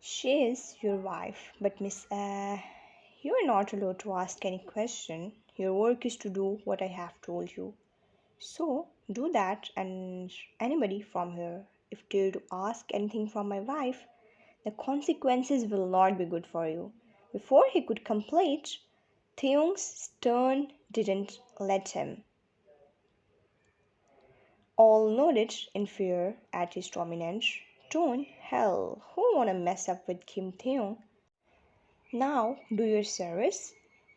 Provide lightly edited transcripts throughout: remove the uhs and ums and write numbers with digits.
She is your wife, but Miss, you are not allowed to ask any question. Your work is to do what I have told you. So do that, and anybody from here, if dare to ask anything from my wife, the consequences will not be good for you. Before he could complete, Taehyung's stern didn't let him. All nodded in fear at his dominant tone. Hell, who wanna mess up with Kim Taehyung? Now do your service.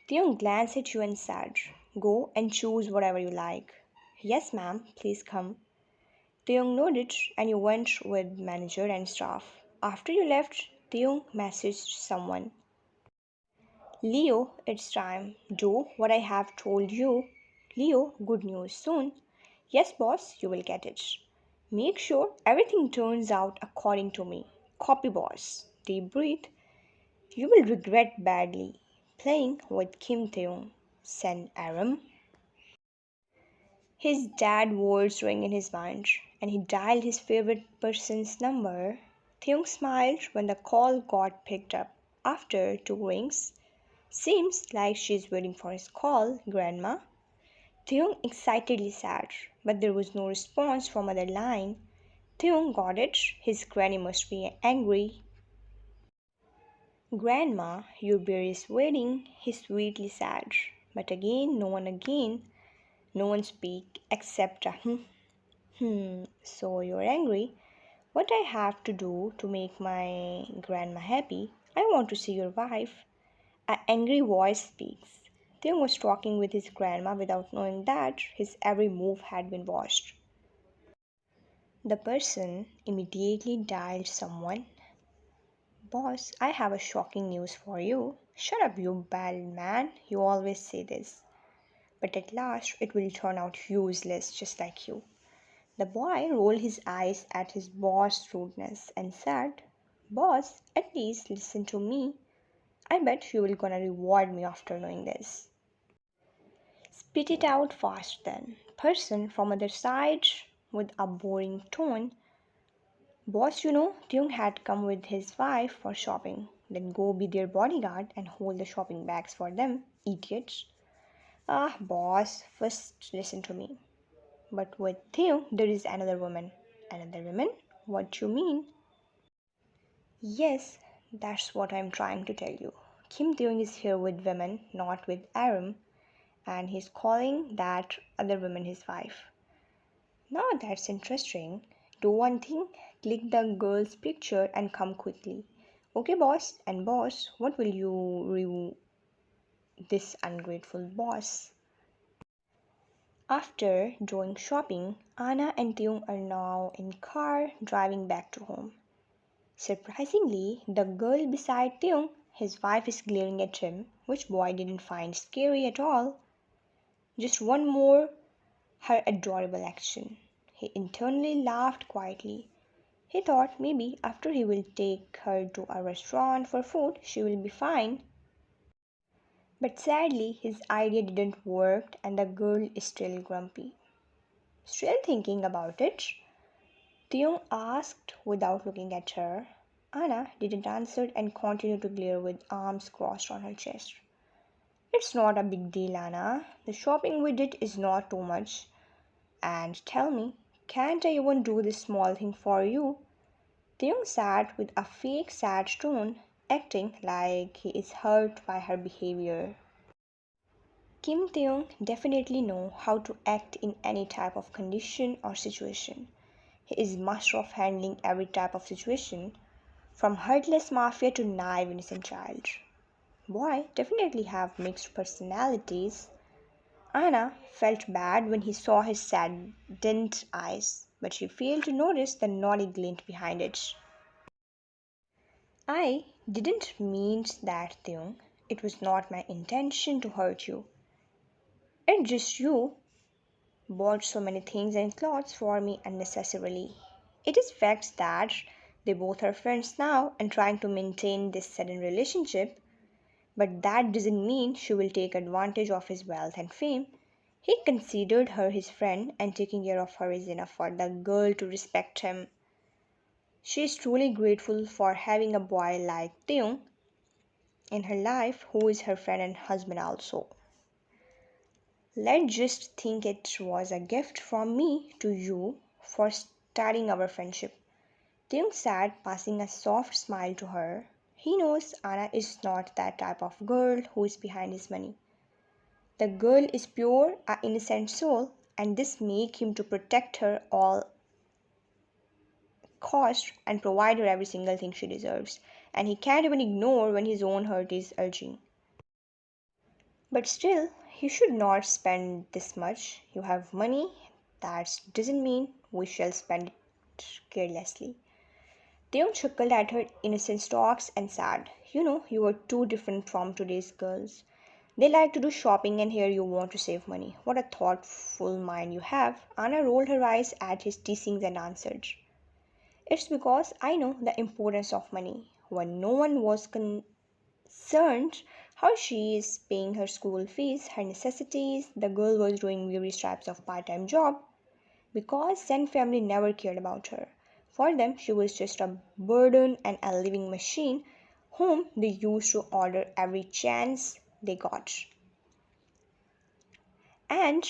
Taehyung glanced at you and said, go and choose whatever you like. Yes, ma'am, please come. Taehyung nodded and you went with manager and staff. After you left, Taehyung messaged someone. Leo, it's time. Do what I have told you. Leo, good news soon. Yes, boss, you will get it. Make sure everything turns out according to me. Copy, boss. Deep breathe. You will regret badly playing with Kim Taehyung. Send Aram. His dad words rang in his mind, and he dialed his favorite person's number. Taehyung smiled when the call got picked up. After two rings, seems like she's waiting for his call, Grandma. Taehyung excitedly said, but there was no response from other line. Taehyung got it. His granny must be angry. Grandma, your bear is waiting, he sweetly said. But again, no one speak except a So you're angry? What I have to do to make my grandma happy? I want to see your wife. An angry voice speaks. Theo was talking with his grandma without knowing that his every move had been watched. The person immediately dialed someone. Boss, I have a shocking news for you. Shut up, you bad man. You always say this. But at last it will turn out useless, just like you. The boy rolled his eyes at his boss' rudeness and said, Boss, at least listen to me. I bet you will gonna reward me after knowing this. Spit it out fast then. Person from other side with a boring tone. Boss, Tyung had come with his wife for shopping. Then go be their bodyguard and hold the shopping bags for them, idiots. Ah, boss, first listen to me. But with Theo, there is another woman. Another woman? What you mean? Yes, that's what I'm trying to tell you. Kim Deong is here with women, not with Aram, and he's calling that other woman his wife. Now that's interesting. Do one thing, click the girl's picture and come quickly. Okay, boss, and boss, what will you review this ungrateful boss? After doing shopping, Anna and Tyung are now in car driving back to home. Surprisingly, the girl beside Tyung, his wife is glaring at him, which boy didn't find scary at all. Just one more her adorable action. He internally laughed quietly. He thought maybe after he will take her to a restaurant for food, she will be fine. But sadly, his idea didn't work and the girl is still grumpy. Still thinking about it, Theon asked without looking at her. Anna didn't answer and continued to glare with arms crossed on her chest. It's not a big deal, Anna. The shopping we did is not too much. And tell me, can't I even do this small thing for you? Theon sat with a fake sad tone, acting like he is hurt by her behavior. Kim Taehyung definitely know how to act in any type of condition or situation. He is master of handling every type of situation, from heartless mafia to naive innocent child. Boy definitely have mixed personalities. Anna felt bad when he saw his saddened eyes, but she failed to notice the naughty glint behind it. I didn't mean that, Taehyung. It was not my intention to hurt you. It's just you bought so many things and clothes for me unnecessarily. It is fact that they both are friends now and trying to maintain this sudden relationship, but that doesn't mean she will take advantage of his wealth and fame. He considered her his friend and taking care of her is enough for the girl to respect him. She is truly grateful for having a boy like Taehyung in her life who is her friend and husband also. Let's just think it was a gift from me to you for starting our friendship. Taehyung sat, passing a soft smile to her. He knows Anna is not that type of girl who is behind his money. The girl is pure, a innocent soul, and this make him to protect her all cost and provide her every single thing she deserves. And he can't even ignore when his own hurt is urging. But still, you should not spend this much. You have money. That doesn't mean we shall spend it carelessly. Taehyung chuckled at her innocent talks and said, "You know, you are too different from today's girls. They like to do shopping and here you want to save money. What a thoughtful mind you have." Anna rolled her eyes at his teasings and answered, "It's because I know the importance of money. When no one was concerned how she is paying her school fees, her necessities, the girl was doing various types of part-time job because Zen family never cared about her. For them, she was just a burden and a living machine whom they used to order every chance they got. And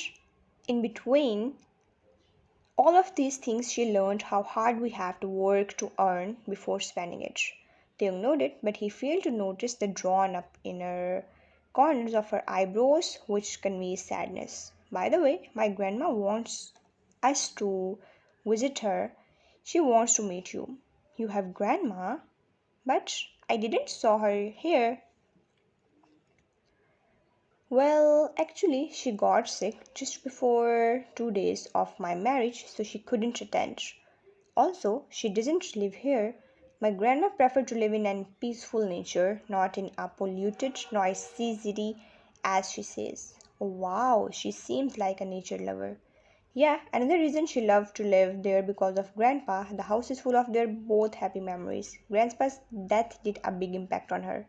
in between all of these things, she learned how hard we have to work to earn before spending it." Taeyong nodded, but he failed to notice the drawn up inner corners of her eyebrows, which conveys sadness. "By the way, my grandma wants us to visit her. She wants to meet you." "You have grandma?" "But I didn't saw her here." "Well, actually, she got sick just before 2 days of my marriage, so she couldn't attend. Also, she doesn't live here. My grandma preferred to live in a peaceful nature, not in a polluted, noisy city, as she says." "Oh, wow, she seems like a nature lover." "Yeah, another reason she loved to live there because of Grandpa. The house is full of their both happy memories. Grandpa's death did a big impact on her.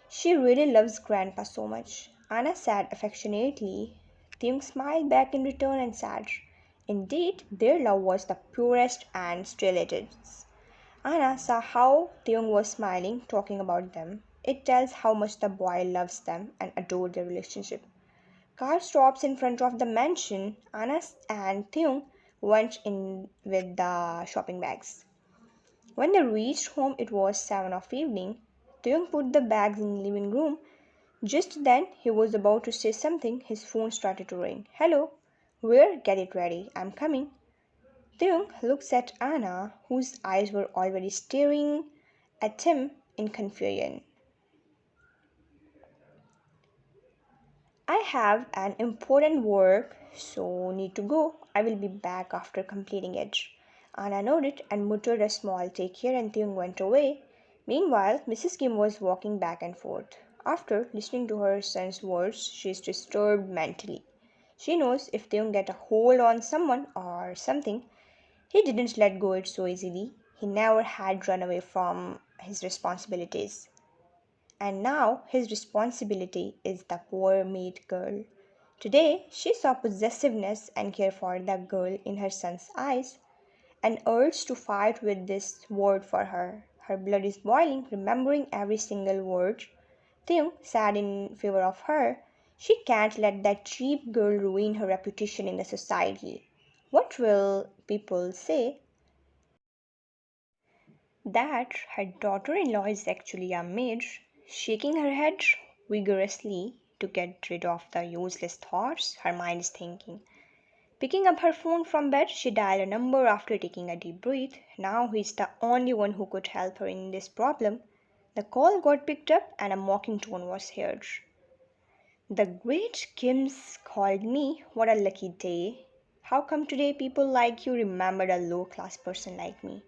She really loves Grandpa so much." Anna said affectionately. Tim smiled back in return and said, "Indeed, their love was the purest and still it is." Anna saw how Taehyung was smiling, talking about them. It tells how much the boy loves them and adored their relationship. Car stops in front of the mansion. Anna and Taehyung went in with the shopping bags. When they reached home, it was 7 of evening. Taehyung put the bags in the living room. Just then he was about to say something, his phone started to ring. "Hello, where? Get it ready. I'm coming." Taehyung looks at Anna, whose eyes were already staring at him in confusion. "I have an important work, so need to go. I will be back after completing it." Anna nodded and muttered a small take care and Taehyung went away. Meanwhile, Mrs. Kim was walking back and forth. After listening to her son's words, she is disturbed mentally. She knows if Taehyung get a hold on someone or something, he didn't let go it so easily. He never had run away from his responsibilities. And now his responsibility is the poor maid girl. Today she saw possessiveness and care for the girl in her son's eyes, an urge to fight with this word for her. Her blood is boiling, remembering every single word Taehyung said in favor of her. She can't let that cheap girl ruin her reputation in the society. What will people say? That her daughter-in-law is actually a maid. Shaking her head vigorously to get rid of the useless thoughts her mind is thinking. Picking up her phone from bed, she dialed a number after taking a deep breath. Now he's the only one who could help her in this problem. The call got picked up and a mocking tone was heard. "The great Kims called me. What a lucky day. How come today people like you remembered a low-class person like me?"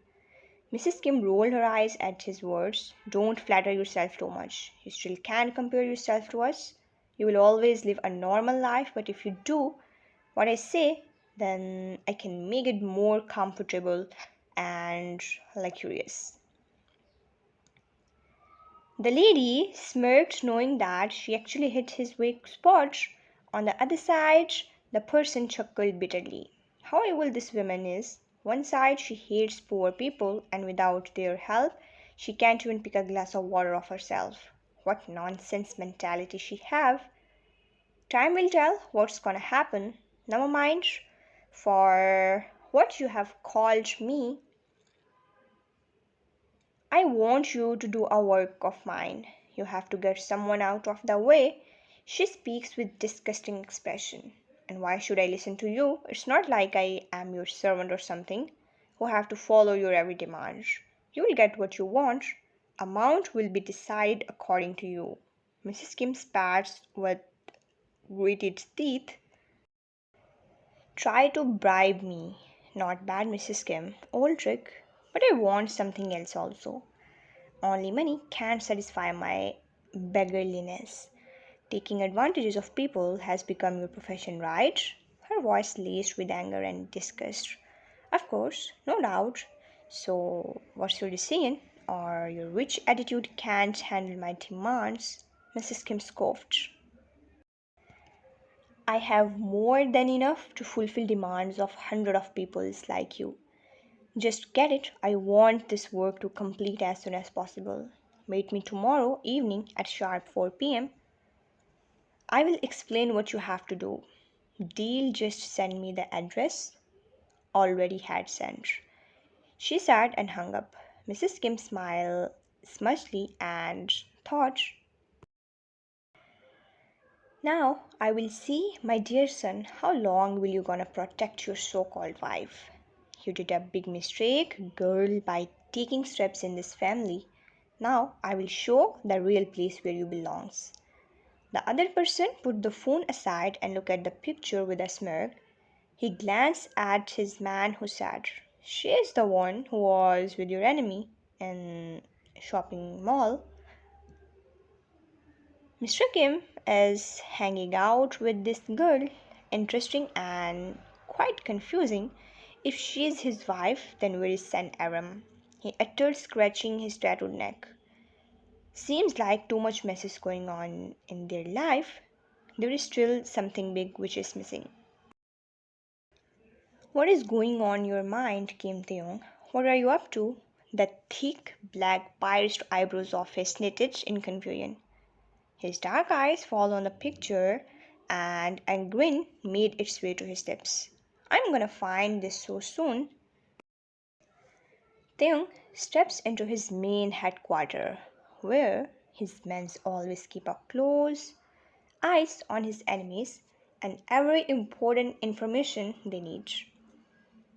Mrs. Kim rolled her eyes at his words. "Don't flatter yourself too much. You still can't compare yourself to us. You will always live a normal life, but if you do what I say, then I can make it more comfortable and luxurious." The lady smirked, knowing that she actually hit his weak spot. On the other side, the person chuckled bitterly. "How evil this woman is. One side, she hates poor people, and without their help, she can't even pick a glass of water of herself. What nonsense mentality she have. Time will tell what's gonna happen. Never mind for what you have called me. I want you to do a work of mine. You have to get someone out of the way. She speaks with disgusting expression. And why should I listen to you? It's not like I am your servant or something who have to follow your every demand. You will get what you want. Amount will be decided according to you. Mrs. Kim spats with gritted teeth. Try to bribe me. Not bad, Mrs. Kim. Old trick. But I want something else also. Only money can't satisfy my beggarliness. Taking advantages of people has become your profession, right? Her voice laced with anger and disgust. Of course, no doubt. So, what's your decision? Or your rich attitude can't handle my demands? Mrs. Kim scoffed. I have more than enough to fulfill demands of hundreds of peoples like you. Just get it, I want this work to complete as soon as possible. Meet me tomorrow evening at sharp 4 p.m. I will explain what you have to do. Deal, just send me the address. Already had sent. She sat and hung up. Mrs. Kim smiled smudgely and thought, now I will see, my dear son, how long will you gonna protect your so-called wife? You did a big mistake, girl, by taking steps in this family. Now I will show the real place where you belongs. The other person put the phone aside and looked at the picture with a smirk. He glanced at his man who said, she is the one who was with your enemy in shopping mall. Mr. Kim is hanging out with this girl. Interesting and quite confusing. If she is his wife, then where is San Aram? He uttered, scratching his tattooed neck. Seems like too much mess is going on in their life. There is still something big which is missing. What is going on in your mind, Kim Taehyung? What are you up to? The thick, black, pierced eyebrows of his knitted in confusion. His dark eyes fall on the picture, and a grin made its way to his lips. I'm gonna find this so soon. Taehyung steps into his main headquarters, where his men always keep a close eyes on his enemies and every important information they need.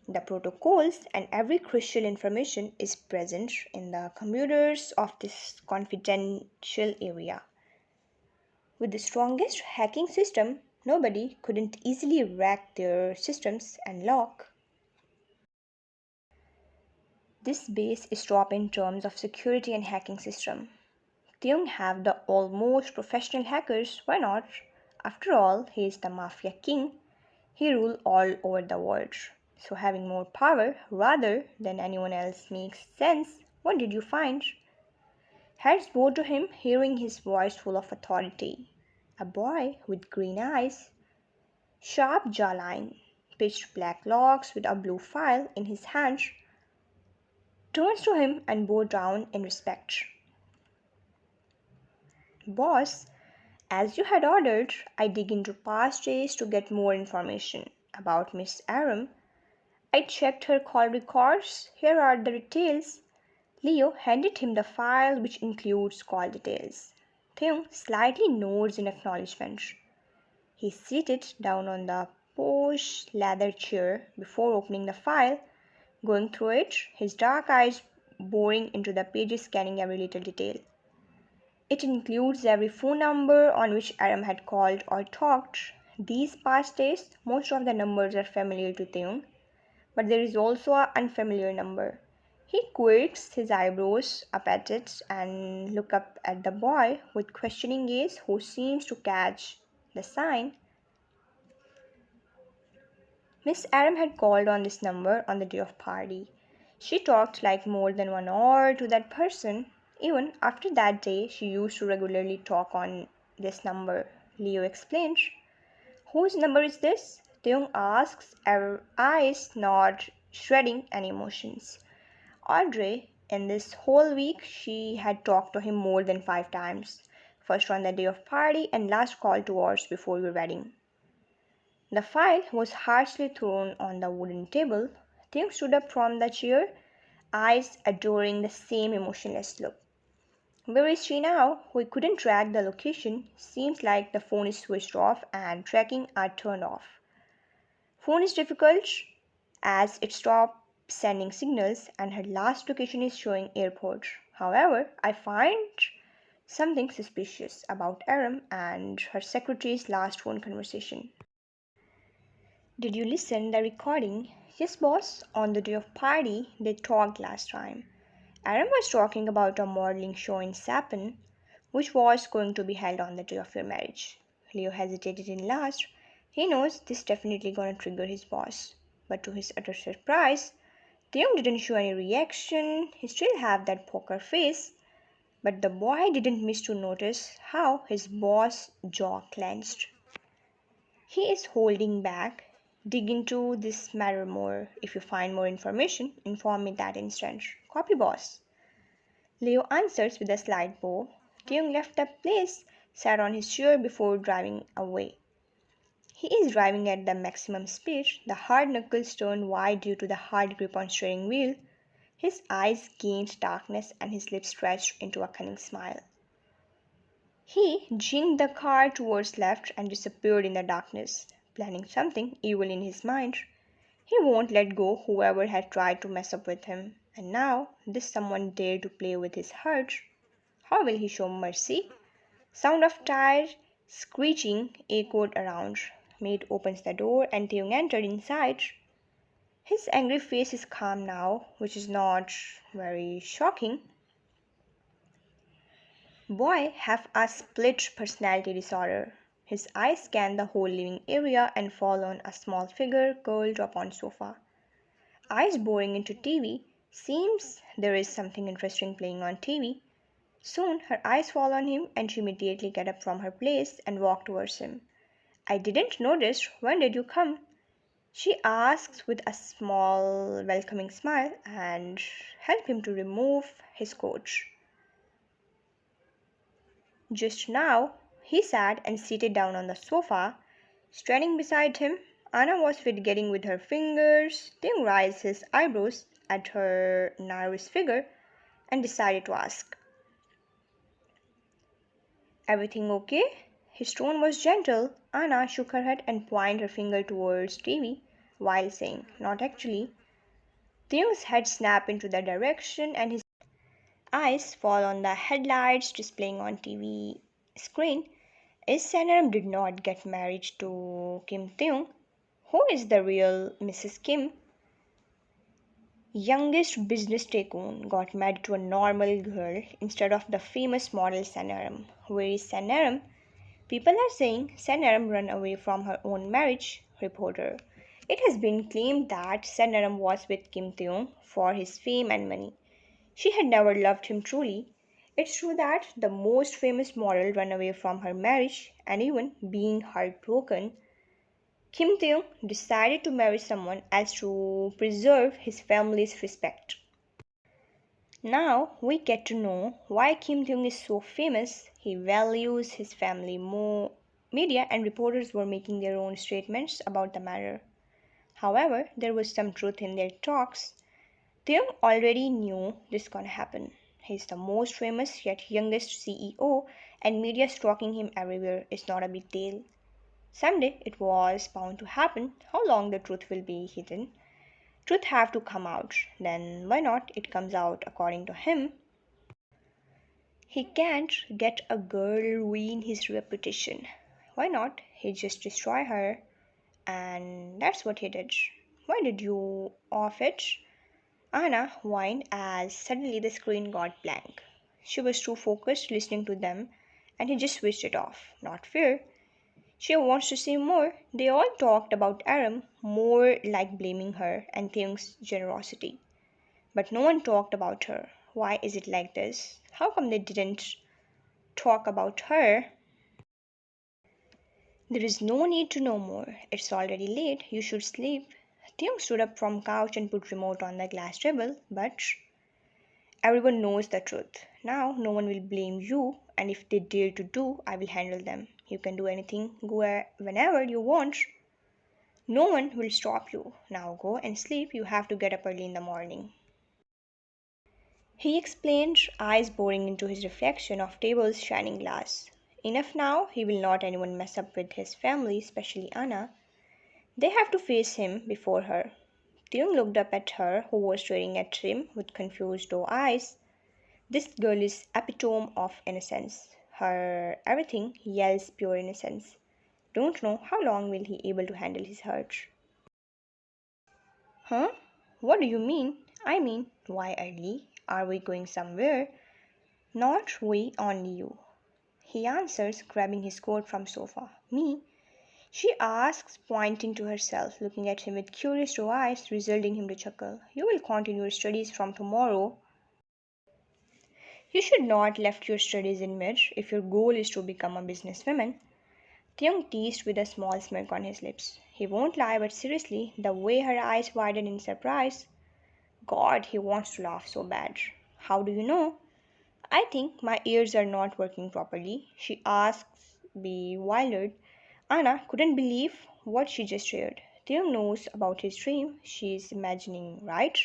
The protocols and every crucial information is present in the computers of this confidential area. With the strongest hacking system, nobody couldn't easily rack their systems and lock. This base is top in terms of security and hacking system. Taehyung have the almost professional hackers, why not? After all, he is the mafia king. He rule all over the world. So having more power rather than anyone else makes sense. What did you find? Heads bowed to him, hearing his voice full of authority. A boy with green eyes, sharp jawline, pitched black locks with a blue file in his hand, turns to him and bows down in respect. Boss, as you had ordered, I dig into past days to get more information about Miss Aram. I checked her call records. Here are the details. Leo handed him the file which includes call details. Taehyung slightly nods in acknowledgement. He seated down on the posh leather chair before opening the file, going through it, his dark eyes boring into the pages, scanning every little detail. It includes every phone number on which Aram had called or talked. These past days, most of the numbers are familiar to Taehyung, but there is also an unfamiliar number. He quirks his eyebrows up at it and looks up at the boy with questioning gaze who seems to catch the sign. Miss Aram had called on this number on the day of party. She talked like more than 1 hour to that person. Even after that day, she used to regularly talk on this number. Leo explained. Whose number is this? Taehyung asks, our eyes nod shredding any emotions. Audrey, in this whole week, she had talked to him more than 5 times. First on the day of party and last call 2 hours before your wedding. The file was harshly thrown on the wooden table. Tim stood up from the chair, eyes adoring the same emotionless look. Where is she now? We couldn't track the location. Seems like the phone is switched off and tracking are turned off. Phone is difficult as it stopped sending signals and her last location is showing airport. However, I find something suspicious about Aram and her secretary's last phone conversation. Did you listen the recording? Yes, boss. On the day of party, they talked last time. Aram was talking about a modeling show in Sapin, which was going to be held on the day of your marriage. Leo hesitated in last. He knows this definitely gonna trigger his boss. But to his utter surprise, Taehyung didn't show any reaction. He still had that poker face. But the boy didn't miss to notice how his boss' jaw clenched. He is holding back. Dig into this matter more. If you find more information, inform me that instant. Copy, boss. Leo answers with a slight bow. Taehyung left the place, sat on his chair before driving away. He is driving at the maximum speed, the hard knuckles turned wide due to the hard grip on steering wheel. His eyes gained darkness and his lips stretched into a cunning smile. He jinked the car towards left and disappeared in the darkness, planning something evil in his mind. He won't let go whoever had tried to mess up with him, and now this someone dared to play with his heart. How will he show mercy? Sound of tire screeching echoed around. Maid opens the door and Taehyung entered inside. His angry face is calm now, which is not very shocking. Boy have a split personality disorder. His eyes scan the whole living area and fall on a small figure curled up on sofa. Eyes boring into TV. Seems there is something interesting playing on TV. Soon her eyes fall on him and she immediately get up from her place and walk towards him. I didn't notice. When did you come? She asks with a small welcoming smile and help him to remove his coat. Just now, he sat and seated down on the sofa. Standing beside him, Anna was getting with her fingers. Tim raised his eyebrows at her nervous figure and decided to ask, everything okay? His tone was gentle. Anna shook her head and pointed her finger towards TV while saying, not actually. Taehyung's head snapped into that direction and his eyes fall on the headlights displaying on TV screen. Is Sanaram did not get married to Kim Taehyung? Who is the real Mrs. Kim? Youngest business tycoon got married to a normal girl instead of the famous model Sanaram. Where is Sanaram? People are saying Sanaram ran away from her own marriage. Reporter. It has been claimed that Sanaram was with Kim Taehyung for his fame and money. She had never loved him truly. It's true that the most famous model ran away from her marriage, and even being heartbroken, Kim Taehyung decided to marry someone else to preserve his family's respect. Now we get to know why Kim Taehyung is so famous. He values his family more. Media and reporters were making their own statements about the matter. However, there was some truth in their talks. Taehyung already knew this gonna happen. He's the most famous yet youngest CEO, and media stalking him everywhere is not a big deal. Someday it was bound to happen. How long the truth will be hidden? Truth have to come out. Then why not it comes out according to him? He can't get a girl ruin his reputation. Why not? He just destroy her, and that's what he did. Why did you off it? Anna whined as suddenly the screen got blank. She was too focused listening to them, and he just switched it off. Not fair. She wants to see more. They all talked about Aram, more like blaming her and Taehyung's generosity. But no one talked about her. Why is it like this? How come they didn't talk about her? There is no need to know more. It's already late. You should sleep. Taehyung stood up from couch and put remote on the glass table, but everyone knows the truth. Now no one will blame you, and if they dare to do, I will handle them. You can do anything, go whenever you want. No one will stop you. Now go and sleep. You have to get up early in the morning. He explained, eyes boring into his reflection of table's shining glass. Enough now, he will not anyone mess up with his family, especially Anna. They have to face him before her. Taehyung looked up at her, who was staring at him with confused doe eyes. This girl is epitome of innocence. Her everything yells pure innocence. Don't know how long will he able to handle his hurt. Huh? What do you mean? I mean, why early? Are we going somewhere? Not we, only you. He answers, grabbing his coat from sofa. Me? She asks, pointing to herself, looking at him with curious eyes, resulting him to chuckle. You will continue your studies from tomorrow. You should not left your studies in mid if your goal is to become a businesswoman. Taehyung teased with a small smirk on his lips. He won't lie, but seriously, the way her eyes widened in surprise. God, he wants to laugh so bad. How do you know? I think my ears are not working properly, she asks, bewildered. Anna couldn't believe what she just heard. Taehyung knows about his dream, she's imagining, right?